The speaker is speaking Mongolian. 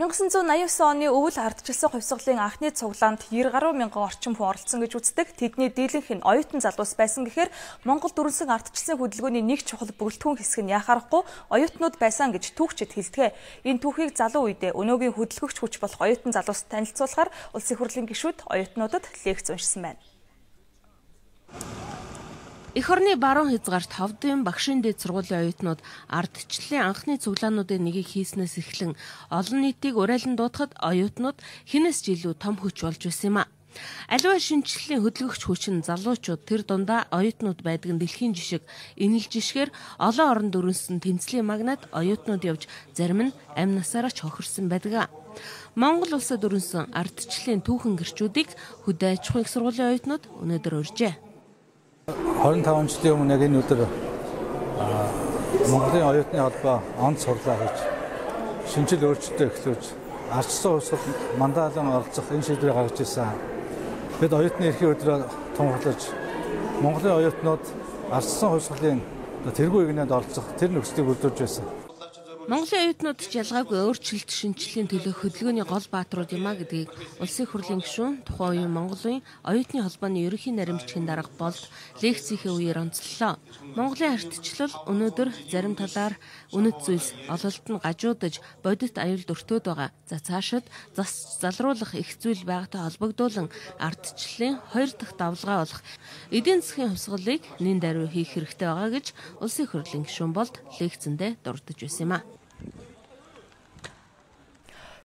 1989 оны өвөл ардчилсан хувьсгалын анхны цуглаанд 90 гаруй мянган орчим хүн оролцсон гэж үздэг. Тэдний дийлэнх нь оюутан залуус байсан гэхээр Монгол дүрэнсэн ардчилсан хөдөлгөөний нэг чухал бүрэлдэхүүн хэсэг нь яхаарахгүй оюутнууд байсан гэж түүхчид хэлдэг. Энэ түүхийг залуу үедээ өнөөгийн хөдөлгөгч хүч болох оюутан залуус танилцуулахаар улсын хурлын гишүүд оюутнуудад лекц уншсан байна. Эх орны баруун хязгаарт Ховдын Багшийн дээд сургуулийн оюутнууд ардчлалын анхны цуглаануудын нэгийг хийснээс эхлэн олон нийтийг урайлан дуудахад оюутнууд хинээс ч илүү том хүч болж байсан юм а. Аливаа шинжлэлийн хөдөлгөгч хүч нь залуучууд тэр дундаа оюутнууд байдаг нь дэлхийн жишг энэлж ишгээр олон орон дүрэнсэн тэнцлийн магнад оюутнууд явж зарим нь амь насаараа ч хохирсон байдаг. Монгол улсад дүрэнсэн ардчлалын түүхэн гэрчүүдийг хөдөө аж ахуйн сургуулийн оюутнууд өнөөдөр урьжээ. 25 жилийн өмнө яг энэ өдөр Монголын оюутны холбоо онц сурлаа хийж шинжил өөрчлөлтөө эхлүүлж ардчилсан хувьсгал мандаалан оролцох энэ шийдвэрийг гаргаж ирсэн. Бид оюутны эрхийн өдрөө тунхаглаж Монголын оюутнууд ардчилсан хувьсгалын тэргүй игнэнд оролцох тэр нөхцөлийг бүрдүүлж байсан. Монголын оюутнууд ч ялгаагүй өөрчлөлт шинжилгээний төлөө хөдөлгөөний гол бааtruуд юм а гэдгийг улсын хурлын гишүүн тухайн үеийн Монголын оюутны холбооны ерөнхий наримчгийн дарга Болд лекцийнхээ үеэр онцлолоо. Монголын ардчлал өнөөдөр зарим талаар үнэт зүйлс ололт нь гажуудаж бодит аюулд өртөөд байгаа. За цаашид зас залруулах их зүйл байгаатай холбогдуулан ардчлалын 2 дахь давлгаа болох эдийн засгийн хувьсгалыг нэн даруй хийх хэрэгтэй байгаа гэж улсын хурлын гишүүн Болд лекцэндээ дурдж байсан юм а.